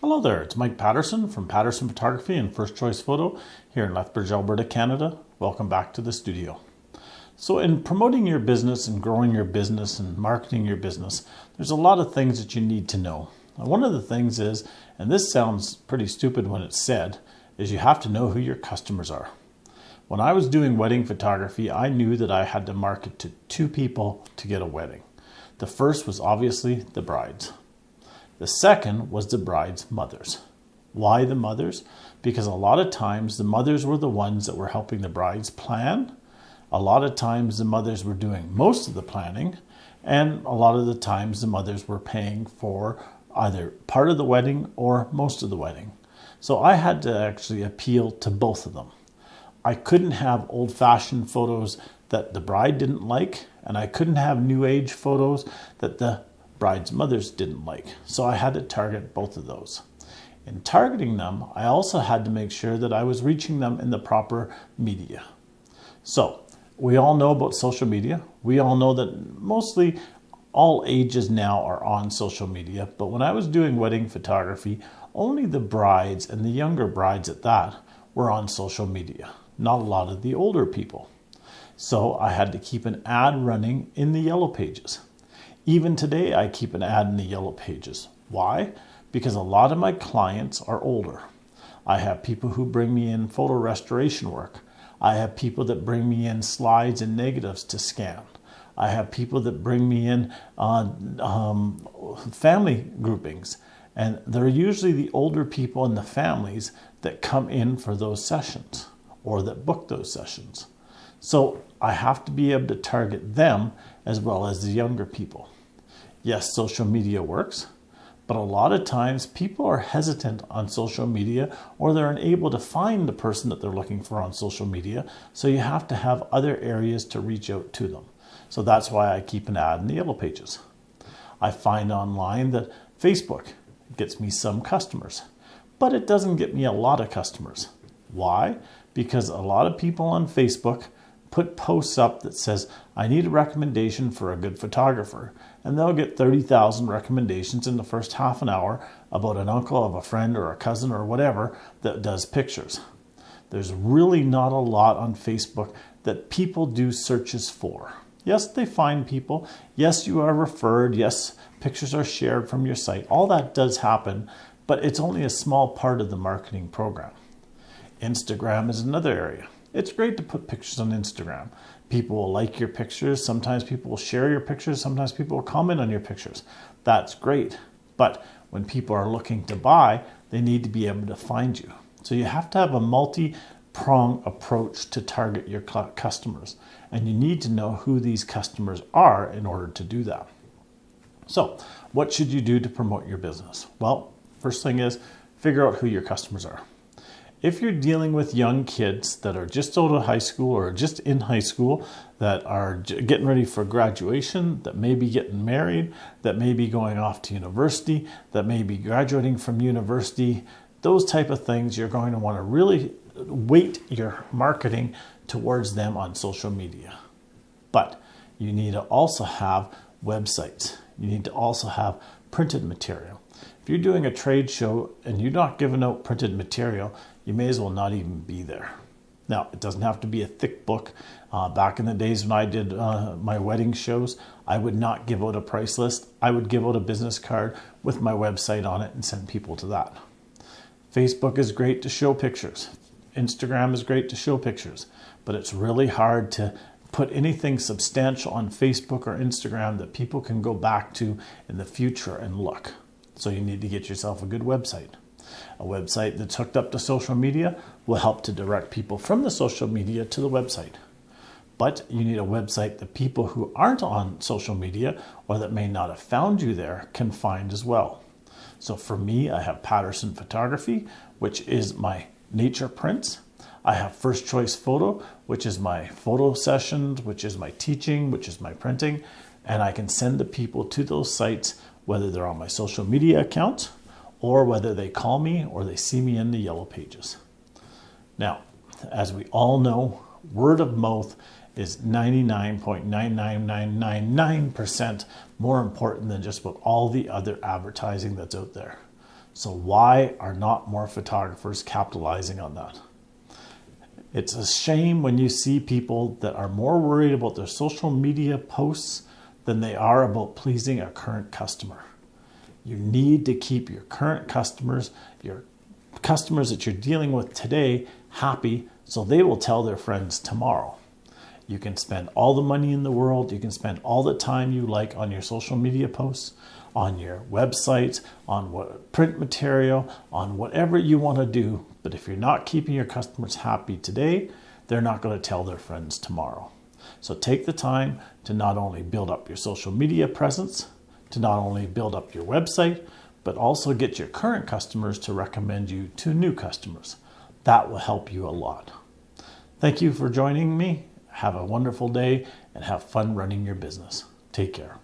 Hello there, it's Mike Paterson from Paterson Photography and First Choice Photo here in Lethbridge, Alberta, Canada. Welcome back to the studio. So in promoting your business and growing your business and marketing your business, there's a lot of things that you need to know. Now, one of the things is, and this sounds pretty stupid when it's said, is you have to know who your customers are. When I was doing wedding photography, I knew that I had to market to two people to get a wedding. The first was obviously the brides. The second was the bride's mothers. Why the mothers? Because a lot of times the mothers were the ones that were helping the brides plan. A lot of times the mothers were doing most of the planning, and a lot of the times the mothers were paying for either part of the wedding or most of the wedding. So I had to actually appeal to both of them. I couldn't have old-fashioned photos that the bride didn't like, and I couldn't have new age photos that the bride's mothers didn't like. So I had to target both of those. In targeting them, I also had to make sure that I was reaching them in the proper media. So we all know about social media. We all know that mostly all ages now are on social media. But when I was doing wedding photography, only the brides and the younger brides at that were on social media, not a lot of the older people. So I had to keep an ad running in the yellow pages. Even today, I keep an ad in the yellow pages. Why? Because a lot of my clients are older. I have people who bring me in photo restoration work. I have people that bring me in slides and negatives to scan. I have people that bring me in family groupings. And they're usually the older people in the families that come in for those sessions or that book those sessions. So I have to be able to target them as well as the younger people. Yes, social media works, but a lot of times people are hesitant on social media or they're unable to find the person that they're looking for on social media. So you have to have other areas to reach out to them. So that's why I keep an ad in the yellow pages. I find online that Facebook gets me some customers, but it doesn't get me a lot of customers. Why? Because a lot of people on Facebook put posts up that says, I need a recommendation for a good photographer. And they'll get 30,000 recommendations in the first half an hour about an uncle of a friend or a cousin or whatever that does pictures. There's really not a lot on Facebook that people do searches for. Yes, they find people. Yes, you are referred. Yes, pictures are shared from your site. All that does happen, but it's only a small part of the marketing program. Instagram is another area. It's great to put pictures on Instagram. People will like your pictures. Sometimes people will share your pictures. Sometimes people will comment on your pictures. That's great. But when people are looking to buy, they need to be able to find you. So you have to have a multi-pronged approach to target your customers. And you need to know who these customers are in order to do that. So what should you do to promote your business? Well, first thing is figure out who your customers are. If you're dealing with young kids that are just out of high school or just in high school, that are getting ready for graduation, that may be getting married, that may be going off to university, that may be graduating from university, those type of things, you're going to want to really weight your marketing towards them on social media. But you need to also have websites. You need to also have printed material. If you're doing a trade show and you're not giving out printed material, you may as well not even be there. Now, it doesn't have to be a thick book. Back in the days when I did my wedding shows, I would not give out a price list. I would give out a business card with my website on it and send people to that. Facebook is great to show pictures. Instagram is great to show pictures, but it's really hard to put anything substantial on Facebook or Instagram that people can go back to in the future and look. So you need to get yourself a good website. A website that's hooked up to social media will help to direct people from the social media to the website. But you need a website that people who aren't on social media or that may not have found you there can find as well. So for me, I have Paterson Photography, which is my nature prints. I have First Choice Photo, which is my photo sessions, which is my teaching, which is my printing. And I can send the people to those sites, whether they're on my social media account or whether they call me or they see me in the yellow pages. Now, as we all know, word of mouth is 99.99999% more important than just about all the other advertising that's out there. So why are not more photographers capitalizing on that? It's a shame when you see people that are more worried about their social media posts than they are about pleasing a current customer. You need to keep your current customers, your customers that you're dealing with today, happy so they will tell their friends tomorrow. You can spend all the money in the world, you can spend all the time you like on your social media posts, on your website, on what print material, on whatever you want to do. But if you're not keeping your customers happy today, they're not going to tell their friends tomorrow. So take the time to not only build up your social media presence, to not only build up your website, but also get your current customers to recommend you to new customers. That will help you a lot. Thank you for joining me. Have a wonderful day and have fun running your business. Take care.